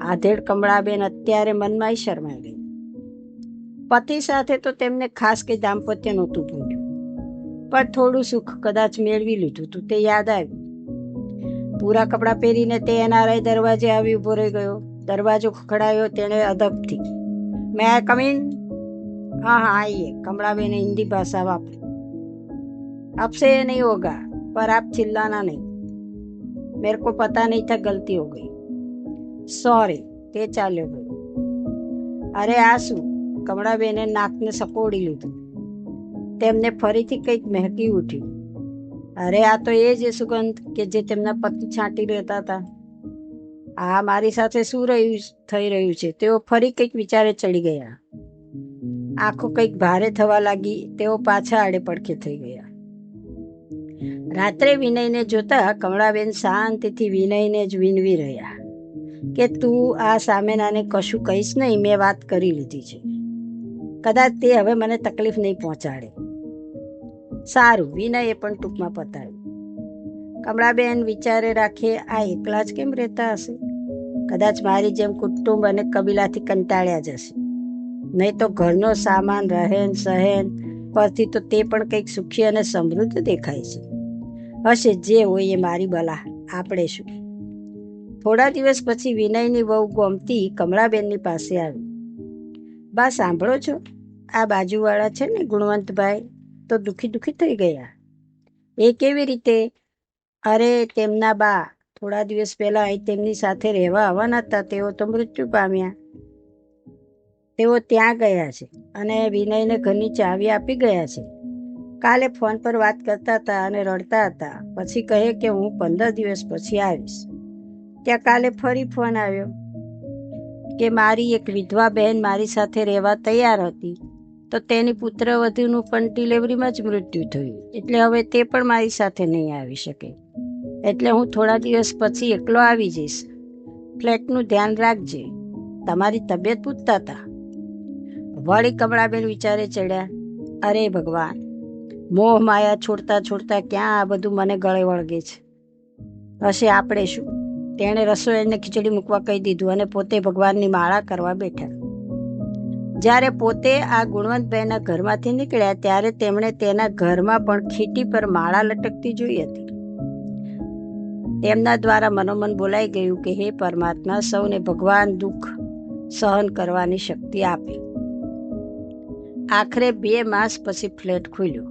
આધેડ કમળાબેન અત્યારે મનમાં શરમાઈ ગઈ. પતિ સાથે તો તેમને ખાસ કંઈ દાંપત્ય નહોતું ભૂલ્યું, પણ થોડું સુખ કદાચ મેળવી લીધું હતું તે યાદ આવ્યું. પૂરા કપડાં પહેરીને તે NRI દરવાજે આવી ઊભો રહી ગયો. દરવાજો ખખડાયો તેણે અદબથી. મે આઈ કમ ઇન? હા આइए, कमलाबेन ने हिंदी भाषा वापरी. आपसे ये नहीं होगा, पर आप चिल्लाना नहीं. मेरे को पता नहीं था, गलती हो गई. सॉरी. તે ચાલ્યો ગયો. અરે આ શું? કમળાબેને નાકને સકોડી લીધું. તેમને ફરીથી કંઈક મહેકી ઉઠ્યું. અરે આ તો એ જ સુગંધ કે જે તેમના પતિ છાંટી રહેતા હતા. આ મારી સાથે શું થઈ રહ્યું છે? તેઓ ફરી કંઈક વિચારે ચડી ગયા. આંખો કંઈક ભારે થવા લાગી. તેઓ પાછા આડે પડખે થઈ ગયા. રાત્રે વિનયને જોતા કમળાબેન શાંતિથી વિનયને જ વિનવી રહ્યા કે તું આ સામેનાને કશું કહીશ નહીં, મેં વાત કરી લીધી છે. કદાચ તે હવે મને તકલીફ નહીં પહોંચાડે. સારું, વિનયે પણ ટૂંકમાં પતાવ્યું. કમળાબેન વિચારે રાખે આ એકલા જ કેમ રહેતા હશે? કદાચ મારી જેમ કુટુંબ અને કબીલાથી કંટાળ્યા જ હશે. નહીં તો ઘરનો સામાન, રહેન સહેન પરથી તો તે પણ કંઈક સુખી અને સમૃદ્ધ દેખાય છે. હશે, જે હોય એ મારી બલા, આપણે શું. થોડા દિવસ પછી વિનયની વહુ ગોમતી કમળાબેનની પાસે આવી. બા સાંભળો છો, આ બાજુવાળા છે ને ગુણવંતભાઈ, તો દુઃખી થઈ ગયા. એ કેવી રીતે? અરે તેમના બા થોડા દિવસ પહેલા અહીં તેમની સાથે રહેવા આવવાના હતા, તેઓ તો મૃત્યુ પામ્યા. તેઓ ત્યાં ગયા છે અને વિનયને ઘરની ચાવી આપી ગયા છે. કાલે ફોન પર વાત કરતા હતા અને રડતા હતા. પછી કહે કે હું 15 દિવસ પછી આવીશ. ત્યાં કાલે ફરી ફોન આવ્યો કે મારી એક વિધવા બહેન મારી સાથે રહેવા તૈયાર હતી, તો તેની પુત્રવધૂનું પણ ડિલિવરીમાં જ મૃત્યુ થયું, એટલે હવે તે પણ મારી સાથે નહીં આવી શકે. એટલે હું થોડા દિવસ પછી એકલો આવી જઈશ. ફ્લેટનું ધ્યાન રાખજે. તમારી તબિયત પૂછતા હતા. વળી કમળાબેન વિચારે ચડ્યા. અરે ભગવાન, મોહ માયા છોડતા છોડતા ક્યાં આ બધું મને ગળે વળગે છે. હશે, આપણે શું. તેણે રસોઈને ખીચડી મૂકવા કહી દીધું અને પોતે ભગવાનની માળા કરવા બેઠા. જ્યારે પોતે આ ગુણવંતભાઈના ઘરમાંથી નીકળ્યા ત્યારે તેમણે તેના ઘરમાં પણ ખીટી પર માળા લટકતી જોઈ હતી. તેમના દ્વારા મનોમન બોલાઈ ગયું કે હે પરમાત્મા, સૌને ભગવાન દુઃખ સહન કરવાની શક્તિ આપે. આખરે 2 માસ પછી ફ્લેટ ખુલ્યો.